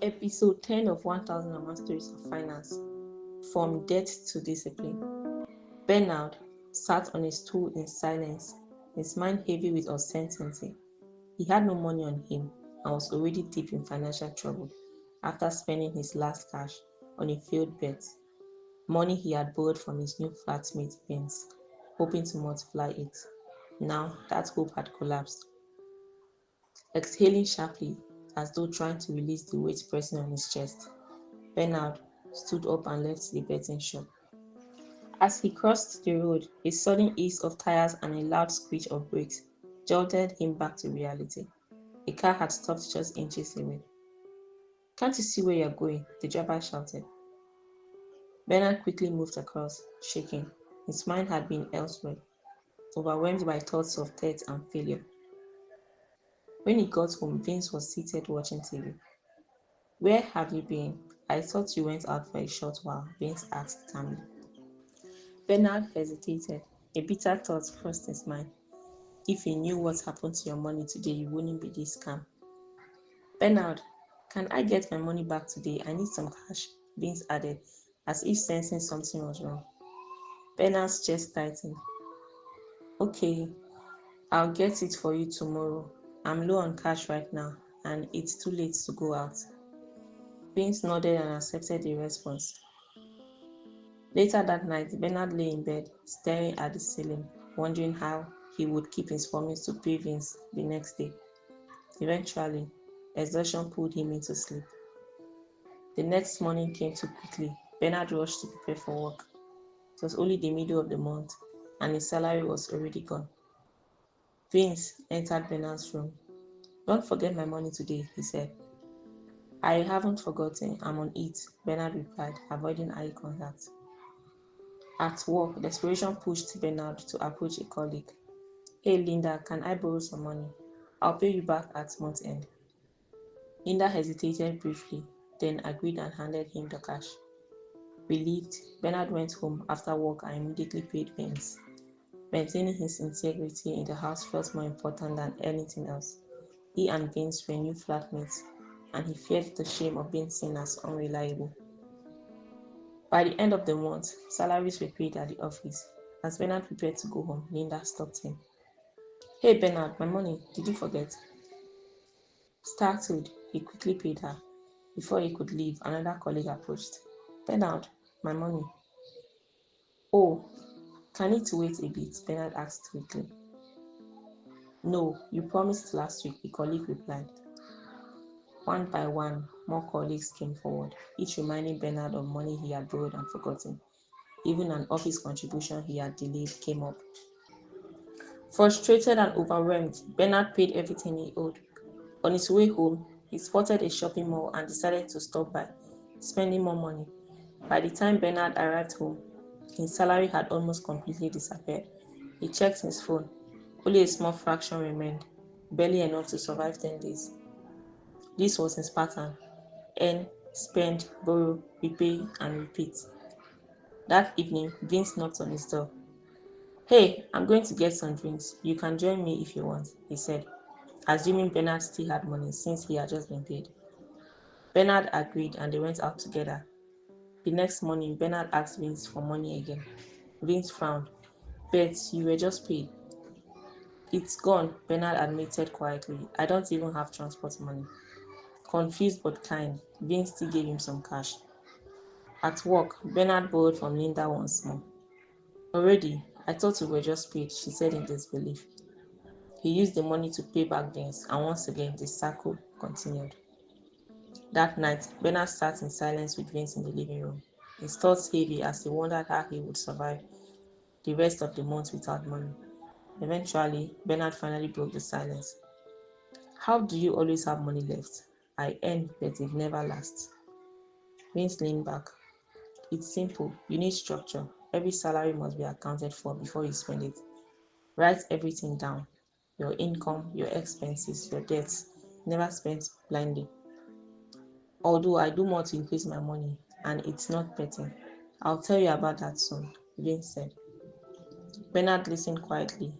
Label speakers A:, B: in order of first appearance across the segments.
A: Episode 10 of 1001 Stories of Finance. From Debt to Discipline. Benard sat on a stool in silence, his mind heavy with uncertainty. He had no money on him and was already deep in financial trouble after spending his last cash on a failed bet, money he had borrowed from his new flatmate Vince, hoping to multiply it. Now that hope had collapsed. Exhaling sharply, as though trying to release the weight pressing on his chest, Benard stood up and left the betting shop. As he crossed the road, a sudden hiss of tires and a loud screech of brakes jolted him back to reality. A car had stopped just inches away. "Can't you see where you're going?" the driver shouted. Benard quickly moved across, shaking. His mind had been elsewhere, overwhelmed by thoughts of death and failure. When he got home, Vince was seated watching TV. "Where have you been? I thought you went out for a short while," Vince asked calmly. Benard hesitated. A bitter thought crossed his mind. If he knew what happened to your money today, he wouldn't be this calm. "Benard, can I get my money back today? I need some cash," Vince added, as if sensing something was wrong. Benard's chest tightened. "Okay, I'll get it for you tomorrow. I'm low on cash right now, and it's too late to go out." Vince nodded and accepted the response. Later that night, Benard lay in bed, staring at the ceiling, wondering how he would keep his promise to pay Vince the next day. Eventually, exhaustion pulled him into sleep. The next morning came too quickly. Benard rushed to prepare for work. It was only the middle of the month, and his salary was already gone. Vince entered Benard's room. "Don't forget my money today," he said. "I haven't forgotten. I'm on it," Benard replied, avoiding eye contact. At work, desperation pushed Benard to approach a colleague. "Hey Linda, can I borrow some money? I'll pay you back at month end." Linda hesitated briefly, then agreed and handed him the cash. Relieved, Benard went home after work and immediately paid Vince. Maintaining his integrity in the house felt more important than anything else. He and Vince were new flatmates, and he feared the shame of being seen as unreliable. By the end of the month, salaries were paid at the office. As Benard prepared to go home, Linda stopped him. "Hey Benard, my money, did you forget?" Startled, he quickly paid her. Before he could leave, another colleague approached. "Benard, my money." "Oh, can it wait a bit?" Benard asked quickly. "No, you promised last week," the colleague replied. One by one, more colleagues came forward, each reminding Benard of money he had borrowed and forgotten. Even an office contribution he had delayed came up. Frustrated and overwhelmed, Benard paid everything he owed. On his way home, he spotted a shopping mall and decided to stop by, spending more money. By the time Benard arrived home, his salary had almost completely disappeared. He checked his phone. Only a small fraction remained, barely enough to survive 10 days. This was his pattern: earn, spend, borrow, repay, and repeat. That evening, Vince knocked on his door. "Hey, I'm going to get some drinks. You can join me if you want," he said, assuming Benard still had money since he had just been paid. Benard agreed and they went out together. The next morning, Benard asked Vince for money again. Vince frowned. "Bet, you were just paid." "It's gone," Benard admitted quietly. "I don't even have transport money." Confused but kind, Vince still gave him some cash. At work, Benard borrowed from Linda once more. "Already? I thought we were just paid," she said in disbelief. He used the money to pay back Vince, and once again the circle continued. That night, Benard sat in silence with Vince in the living room, his thoughts heavy as he wondered how he would survive the rest of the month without money. Eventually, Benard finally broke the silence. "How do you always have money left?" "I earn, but it never lasts." Vince leaned back. "It's simple. You need structure. Every salary must be accounted for before you spend it. Write everything down: your income, your expenses, your debts. Never spend blindly." "Although I do more to increase my money, and it's not betting." "I'll tell you about that soon," Vince said. Benard listened quietly.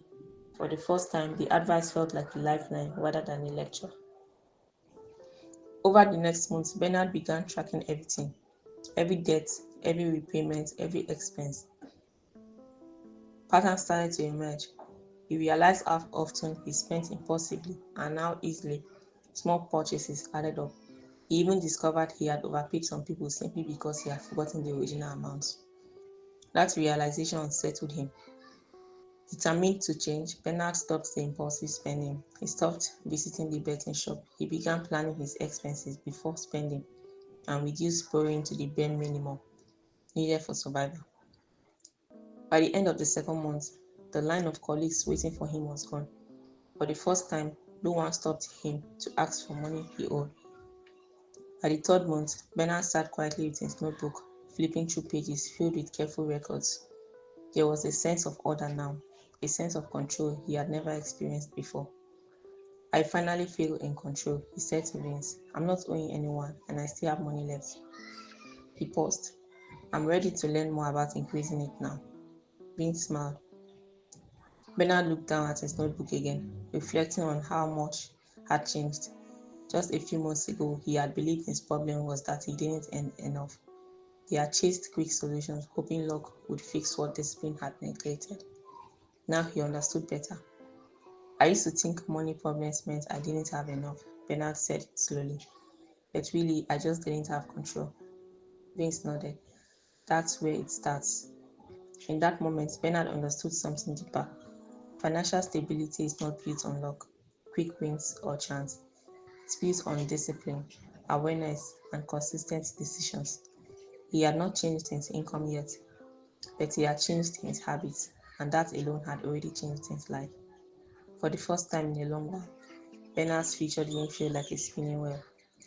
A: For the first time, the advice felt like a lifeline rather than a lecture. Over the next month, Bernard began tracking everything, every debt, every repayment, every expense. Patterns started to emerge. He realized how often he spent impulsively and how easily small purchases added up. He even discovered he had overpaid some people simply because he had forgotten the original amounts. That realization unsettled him. Determined to change, Benard stopped the impulsive spending. He stopped visiting the betting shop. He began planning his expenses before spending and reduced borrowing to the bare minimum needed for survival. By the end of the second month, the line of colleagues waiting for him was gone. For the first time, no one stopped him to ask for money he owed. By the third month, Bernard sat quietly with his notebook, flipping through pages filled with careful records. There was a sense of order now, a sense of control he had never experienced before. I finally feel in control, he said to Vince. I'm not owing anyone, and I still have money left. He paused. I'm ready to learn more about increasing it now. Vince smiled. Benard looked down at his notebook again, reflecting on how much had changed. Just a few months ago, he had believed his problem was that he didn't earn enough. He had chased quick solutions, hoping luck would fix what discipline had neglected. Now he understood better. I used to think money problems meant I didn't have enough, Benard said slowly. But really, I just didn't have control. Vince nodded. That's where it starts. In that moment, Benard understood something deeper. Financial stability is not built on luck, quick wins, or chance. It's built on discipline, awareness, and consistent decisions. He had not changed his income yet, but he had changed his habits, and that alone had already changed his life. For the first time in a long while, Bernard's future didn't feel like a spinning wheel.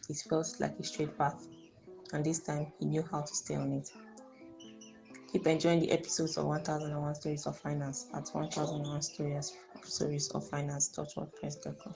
A: It felt like a straight path, and this time he knew how to stay on it. Keep enjoying the episodes of 1001 Stories of Finance at 1001 Stories of Finance.wordpress.com.